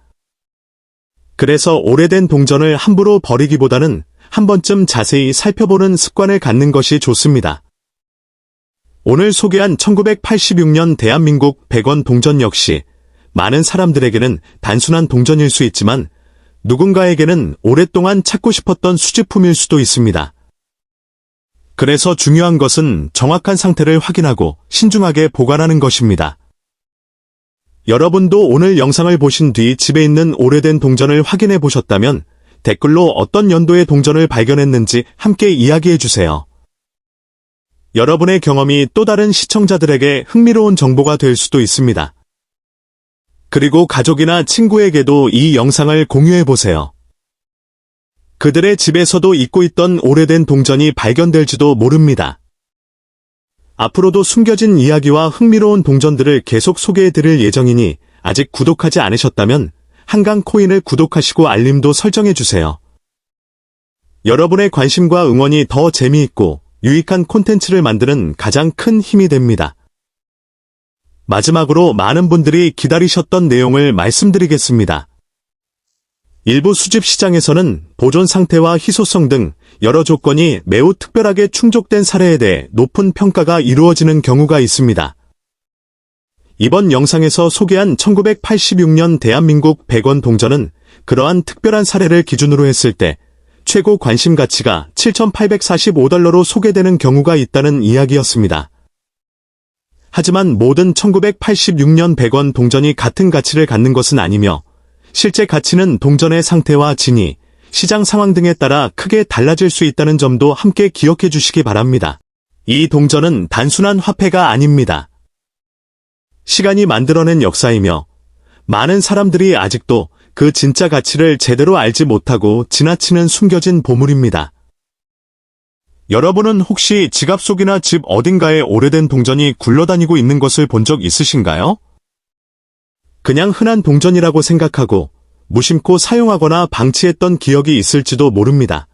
그래서 오래된 동전을 함부로 버리기보다는 한 번쯤 자세히 살펴보는 습관을 갖는 것이 좋습니다. 오늘 소개한 1986년 대한민국 100원 동전 역시 많은 사람들에게는 단순한 동전일 수 있지만 누군가에게는 오랫동안 찾고 싶었던 수집품일 수도 있습니다. 그래서 중요한 것은 정확한 상태를 확인하고 신중하게 보관하는 것입니다. 여러분도 오늘 영상을 보신 뒤 집에 있는 오래된 동전을 확인해 보셨다면 댓글로 어떤 연도의 동전을 발견했는지 함께 이야기해 주세요. 여러분의 경험이 또 다른 시청자들에게 흥미로운 정보가 될 수도 있습니다. 그리고 가족이나 친구에게도 이 영상을 공유해 보세요. 그들의 집에서도 잊고 있던 오래된 동전이 발견될지도 모릅니다. 앞으로도 숨겨진 이야기와 흥미로운 동전들을 계속 소개해 드릴 예정이니 아직 구독하지 않으셨다면 한강코인을 구독하시고 알림도 설정해 주세요. 여러분의 관심과 응원이 더 재미있고 유익한 콘텐츠를 만드는 가장 큰 힘이 됩니다. 마지막으로 많은 분들이 기다리셨던 내용을 말씀드리겠습니다. 일부 수집 시장에서는 보존 상태와 희소성 등 여러 조건이 매우 특별하게 충족된 사례에 대해 높은 평가가 이루어지는 경우가 있습니다. 이번 영상에서 소개한 1986년 대한민국 100원 동전은 그러한 특별한 사례를 기준으로 했을 때 최고 관심 가치가 $7,845로 소개되는 경우가 있다는 이야기였습니다. 하지만 모든 1986년 100원 동전이 같은 가치를 갖는 것은 아니며 실제 가치는 동전의 상태와 진위, 시장 상황 등에 따라 크게 달라질 수 있다는 점도 함께 기억해 주시기 바랍니다. 이 동전은 단순한 화폐가 아닙니다. 시간이 만들어낸 역사이며 많은 사람들이 아직도 그 진짜 가치를 제대로 알지 못하고 지나치는 숨겨진 보물입니다. 여러분은 혹시 지갑 속이나 집 어딘가에 오래된 동전이 굴러다니고 있는 것을 본 적 있으신가요? 그냥 흔한 동전이라고 생각하고 무심코 사용하거나 방치했던 기억이 있을지도 모릅니다.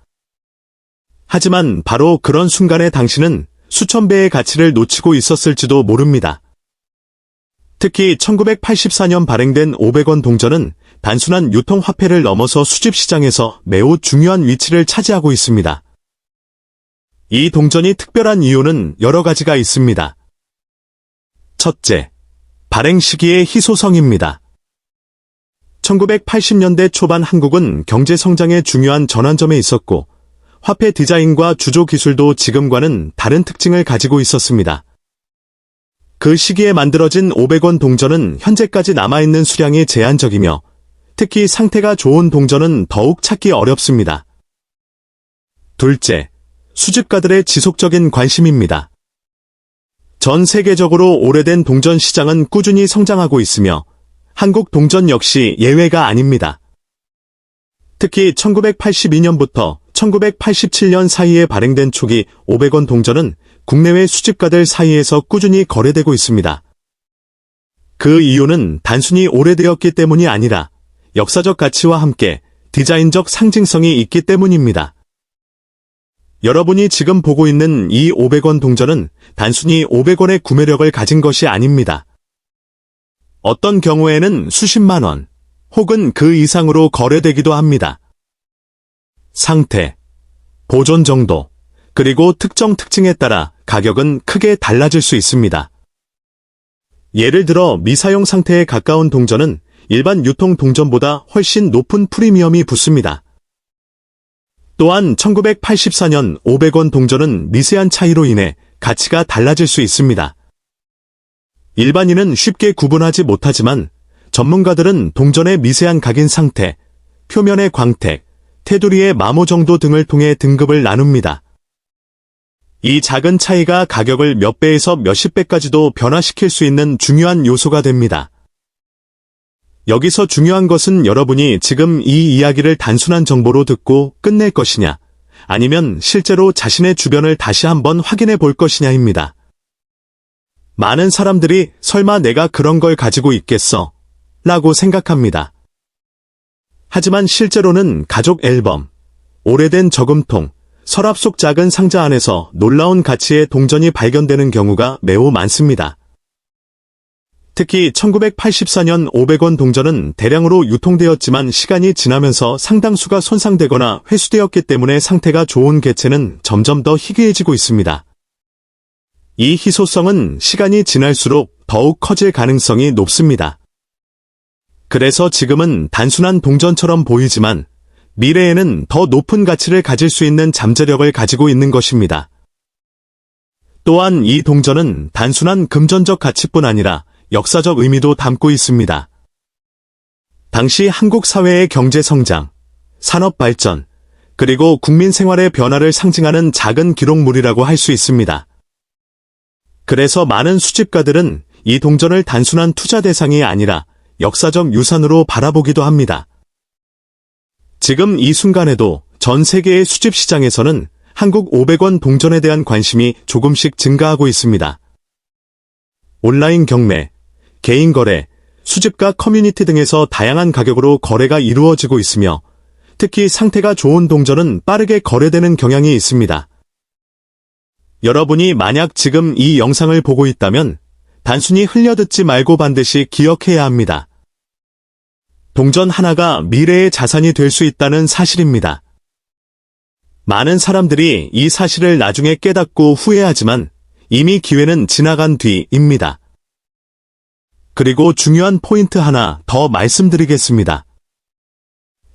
하지만 바로 그런 순간에 당신은 수천 배의 가치를 놓치고 있었을지도 모릅니다. 특히 1984년 발행된 500원 동전은 단순한 유통화폐를 넘어서 수집시장에서 매우 중요한 위치를 차지하고 있습니다. 이 동전이 특별한 이유는 여러 가지가 있습니다. 첫째, 발행 시기의 희소성입니다. 1980년대 초반 한국은 경제 성장의 중요한 전환점에 있었고 화폐 디자인과 주조 기술도 지금과는 다른 특징을 가지고 있었습니다. 그 시기에 만들어진 500원 동전은 현재까지 남아있는 수량이 제한적이며 특히 상태가 좋은 동전은 더욱 찾기 어렵습니다. 둘째, 수집가들의 지속적인 관심입니다. 전 세계적으로 오래된 동전 시장은 꾸준히 성장하고 있으며 한국 동전 역시 예외가 아닙니다. 특히 1982년부터 1987년 사이에 발행된 초기 500원 동전은 국내외 수집가들 사이에서 꾸준히 거래되고 있습니다. 그 이유는 단순히 오래되었기 때문이 아니라 역사적 가치와 함께 디자인적 상징성이 있기 때문입니다. 여러분이 지금 보고 있는 이 500원 동전은 단순히 500원의 구매력을 가진 것이 아닙니다. 어떤 경우에는 수십만 원, 혹은 그 이상으로 거래되기도 합니다. 상태, 보존 정도, 그리고 특정 특징에 따라 가격은 크게 달라질 수 있습니다. 예를 들어 미사용 상태에 가까운 동전은 일반 유통 동전보다 훨씬 높은 프리미엄이 붙습니다. 또한 1984년 500원 동전은 미세한 차이로 인해 가치가 달라질 수 있습니다. 일반인은 쉽게 구분하지 못하지만 전문가들은 동전의 미세한 각인 상태, 표면의 광택, 테두리의 마모 정도 등을 통해 등급을 나눕니다. 이 작은 차이가 가격을 몇 배에서 몇십 배까지도 변화시킬 수 있는 중요한 요소가 됩니다. 여기서 중요한 것은 여러분이 지금 이 이야기를 단순한 정보로 듣고 끝낼 것이냐, 아니면 실제로 자신의 주변을 다시 한번 확인해 볼 것이냐입니다. 많은 사람들이 설마 내가 그런 걸 가지고 있겠어? 라고 생각합니다. 하지만 실제로는 가족 앨범, 오래된 저금통, 서랍 속 작은 상자 안에서 놀라운 가치의 동전이 발견되는 경우가 매우 많습니다. 특히 1984년 500원 동전은 대량으로 유통되었지만 시간이 지나면서 상당수가 손상되거나 회수되었기 때문에 상태가 좋은 개체는 점점 더 희귀해지고 있습니다. 이 희소성은 시간이 지날수록 더욱 커질 가능성이 높습니다. 그래서 지금은 단순한 동전처럼 보이지만 미래에는 더 높은 가치를 가질 수 있는 잠재력을 가지고 있는 것입니다. 또한 이 동전은 단순한 금전적 가치뿐 아니라 역사적 의미도 담고 있습니다. 당시 한국 사회의 경제 성장, 산업 발전, 그리고 국민 생활의 변화를 상징하는 작은 기록물이라고 할 수 있습니다. 그래서 많은 수집가들은 이 동전을 단순한 투자 대상이 아니라 역사적 유산으로 바라보기도 합니다. 지금 이 순간에도 전 세계의 수집 시장에서는 한국 500원 동전에 대한 관심이 조금씩 증가하고 있습니다. 온라인 경매, 개인 거래, 수집가 커뮤니티 등에서 다양한 가격으로 거래가 이루어지고 있으며 특히 상태가 좋은 동전은 빠르게 거래되는 경향이 있습니다. 여러분이 만약 지금 이 영상을 보고 있다면 단순히 흘려듣지 말고 반드시 기억해야 합니다. 동전 하나가 미래의 자산이 될 수 있다는 사실입니다. 많은 사람들이 이 사실을 나중에 깨닫고 후회하지만 이미 기회는 지나간 뒤입니다. 그리고 중요한 포인트 하나 더 말씀드리겠습니다.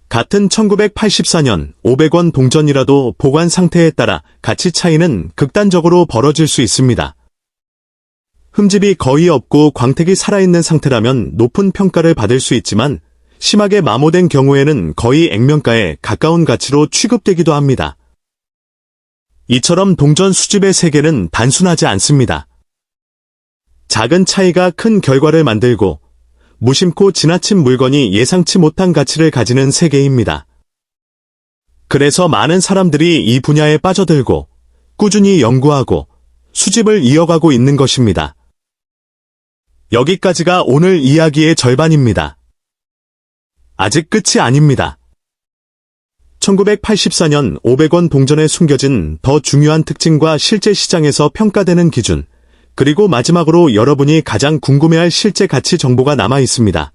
같은 1984년 500원 동전이라도 보관 상태에 따라 가치 차이는 극단적으로 벌어질 수 있습니다. 흠집이 거의 없고 광택이 살아있는 상태라면 높은 평가를 받을 수 있지만 심하게 마모된 경우에는 거의 액면가에 가까운 가치로 취급되기도 합니다. 이처럼 동전 수집의 세계는 단순하지 않습니다. 작은 차이가 큰 결과를 만들고 무심코 지나친 물건이 예상치 못한 가치를 가지는 세계입니다. 그래서 많은 사람들이 이 분야에 빠져들고 꾸준히 연구하고 수집을 이어가고 있는 것입니다. 여기까지가 오늘 이야기의 절반입니다. 아직 끝이 아닙니다. 1984년 500원 동전에 숨겨진 더 중요한 특징과 실제 시장에서 평가되는 기준, 그리고 마지막으로 여러분이 가장 궁금해할 실제 가치 정보가 남아 있습니다.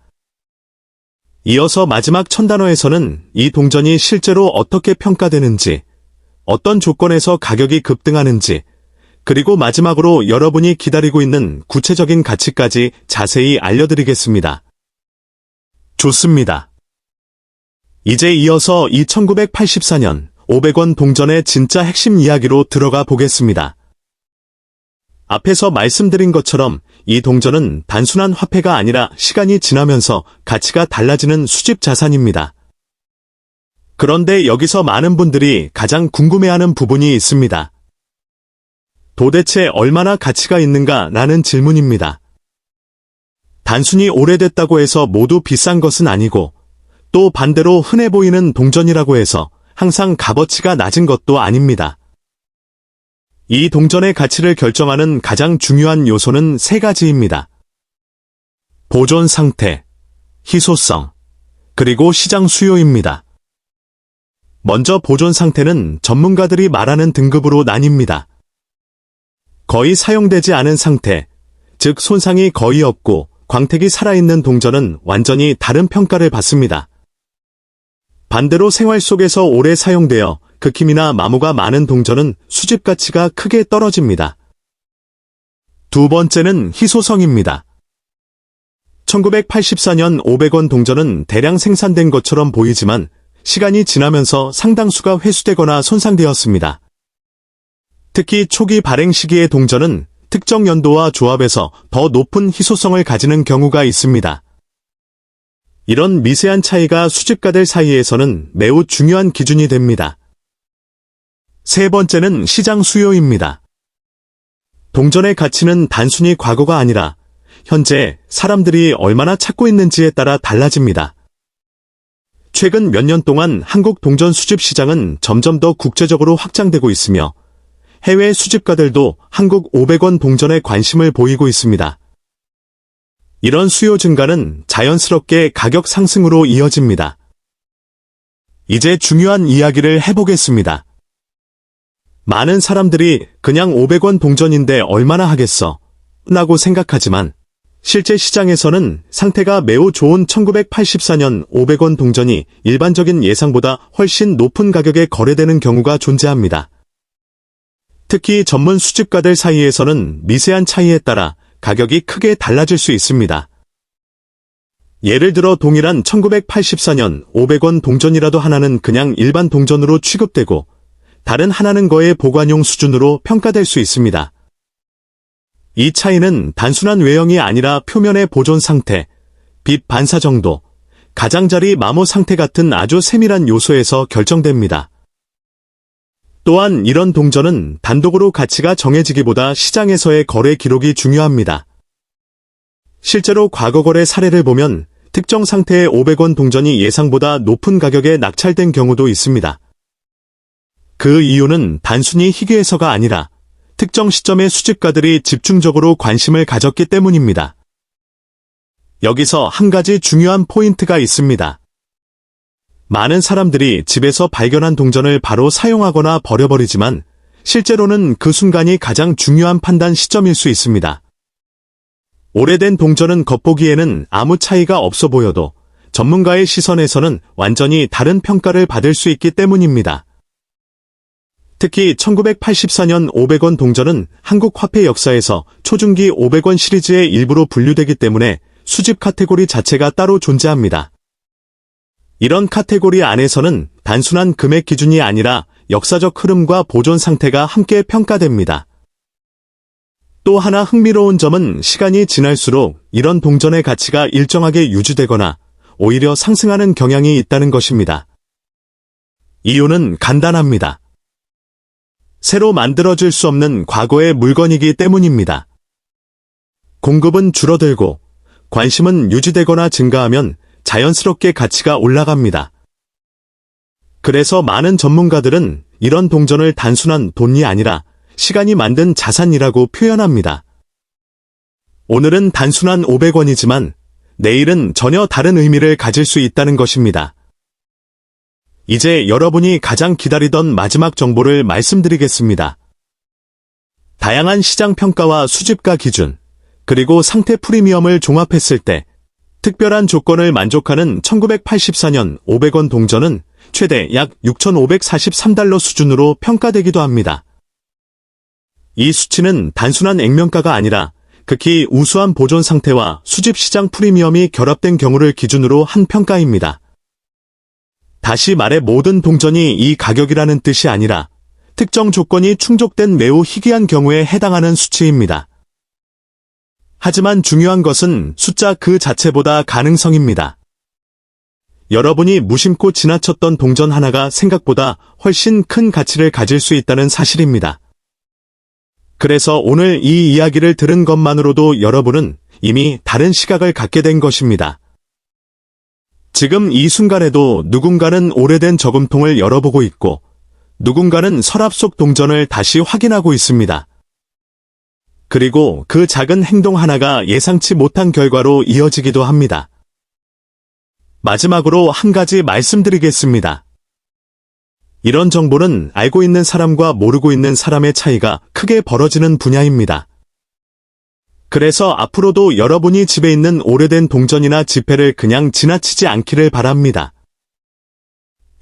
이어서 마지막 1000단어에서는 이 동전이 실제로 어떻게 평가되는지, 어떤 조건에서 가격이 급등하는지, 그리고 마지막으로 여러분이 기다리고 있는 구체적인 가치까지 자세히 알려드리겠습니다. 좋습니다. 이제 이어서 이 1984년 500원 동전의 진짜 핵심 이야기로 들어가 보겠습니다. 앞에서 말씀드린 것처럼 이 동전은 단순한 화폐가 아니라 시간이 지나면서 가치가 달라지는 수집 자산입니다. 그런데 여기서 많은 분들이 가장 궁금해하는 부분이 있습니다. 도대체 얼마나 가치가 있는가 라는 질문입니다. 단순히 오래됐다고 해서 모두 비싼 것은 아니고 또 반대로 흔해 보이는 동전이라고 해서 항상 값어치가 낮은 것도 아닙니다. 이 동전의 가치를 결정하는 가장 중요한 요소는 세 가지입니다. 보존 상태, 희소성, 그리고 시장 수요입니다. 먼저 보존 상태는 전문가들이 말하는 등급으로 나뉩니다. 거의 사용되지 않은 상태, 즉 손상이 거의 없고 광택이 살아있는 동전은 완전히 다른 평가를 받습니다. 반대로 생활 속에서 오래 사용되어 극힘이나 마모가 많은 동전은 수집 가치가 크게 떨어집니다. 두 번째는 희소성입니다. 1984년 500원 동전은 대량 생산된 것처럼 보이지만 시간이 지나면서 상당수가 회수되거나 손상되었습니다. 특히 초기 발행 시기의 동전은 특정 연도와 조합에서 더 높은 희소성을 가지는 경우가 있습니다. 이런 미세한 차이가 수집가들 사이에서는 매우 중요한 기준이 됩니다. 세 번째는 시장 수요입니다. 동전의 가치는 단순히 과거가 아니라 현재 사람들이 얼마나 찾고 있는지에 따라 달라집니다. 최근 몇 년 동안 한국 동전 수집 시장은 점점 더 국제적으로 확장되고 있으며 해외 수집가들도 한국 500원 동전에 관심을 보이고 있습니다. 이런 수요 증가는 자연스럽게 가격 상승으로 이어집니다. 이제 중요한 이야기를 해보겠습니다. 많은 사람들이 그냥 500원 동전인데 얼마나 하겠어? 라고 생각하지만 실제 시장에서는 상태가 매우 좋은 1984년 500원 동전이 일반적인 예상보다 훨씬 높은 가격에 거래되는 경우가 존재합니다. 특히 전문 수집가들 사이에서는 미세한 차이에 따라 가격이 크게 달라질 수 있습니다. 예를 들어 동일한 1984년 500원 동전이라도 하나는 그냥 일반 동전으로 취급되고 다른 하나는 거의 보관용 수준으로 평가될 수 있습니다. 이 차이는 단순한 외형이 아니라 표면의 보존 상태, 빛 반사 정도, 가장자리 마모 상태 같은 아주 세밀한 요소에서 결정됩니다. 또한 이런 동전은 단독으로 가치가 정해지기보다 시장에서의 거래 기록이 중요합니다. 실제로 과거 거래 사례를 보면 특정 상태의 500원 동전이 예상보다 높은 가격에 낙찰된 경우도 있습니다. 그 이유는 단순히 희귀해서가 아니라 특정 시점에 수집가들이 집중적으로 관심을 가졌기 때문입니다. 여기서 한 가지 중요한 포인트가 있습니다. 많은 사람들이 집에서 발견한 동전을 바로 사용하거나 버려버리지만 실제로는 그 순간이 가장 중요한 판단 시점일 수 있습니다. 오래된 동전은 겉보기에는 아무 차이가 없어 보여도 전문가의 시선에서는 완전히 다른 평가를 받을 수 있기 때문입니다. 특히 1984년 500원 동전은 한국 화폐 역사에서 초중기 500원 시리즈의 일부로 분류되기 때문에 수집 카테고리 자체가 따로 존재합니다. 이런 카테고리 안에서는 단순한 금액 기준이 아니라 역사적 흐름과 보존 상태가 함께 평가됩니다. 또 하나 흥미로운 점은 시간이 지날수록 이런 동전의 가치가 일정하게 유지되거나 오히려 상승하는 경향이 있다는 것입니다. 이유는 간단합니다. 새로 만들어질 수 없는 과거의 물건이기 때문입니다. 공급은 줄어들고 관심은 유지되거나 증가하면 자연스럽게 가치가 올라갑니다. 그래서 많은 전문가들은 이런 동전을 단순한 돈이 아니라 시간이 만든 자산이라고 표현합니다. 오늘은 단순한 500원이지만 내일은 전혀 다른 의미를 가질 수 있다는 것입니다. 이제 여러분이 가장 기다리던 마지막 정보를 말씀드리겠습니다. 다양한 시장 평가와 수집가 기준, 그리고 상태 프리미엄을 종합했을 때 특별한 조건을 만족하는 1984년 500원 동전은 최대 약 6,543달러 수준으로 평가되기도 합니다. 이 수치는 단순한 액면가가 아니라 극히 우수한 보존 상태와 수집 시장 프리미엄이 결합된 경우를 기준으로 한 평가입니다. 다시 말해 모든 동전이 이 가격이라는 뜻이 아니라 특정 조건이 충족된 매우 희귀한 경우에 해당하는 수치입니다. 하지만 중요한 것은 숫자 그 자체보다 가능성입니다. 여러분이 무심코 지나쳤던 동전 하나가 생각보다 훨씬 큰 가치를 가질 수 있다는 사실입니다. 그래서 오늘 이 이야기를 들은 것만으로도 여러분은 이미 다른 시각을 갖게 된 것입니다. 지금 이 순간에도 누군가는 오래된 저금통을 열어보고 있고 누군가는 서랍 속 동전을 다시 확인하고 있습니다. 그리고 그 작은 행동 하나가 예상치 못한 결과로 이어지기도 합니다. 마지막으로 한 가지 말씀드리겠습니다. 이런 정보는 알고 있는 사람과 모르고 있는 사람의 차이가 크게 벌어지는 분야입니다. 그래서 앞으로도 여러분이 집에 있는 오래된 동전이나 지폐를 그냥 지나치지 않기를 바랍니다.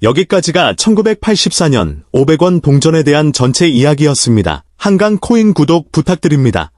여기까지가 1984년 500원 동전에 대한 전체 이야기였습니다. 한강 코인 구독 부탁드립니다.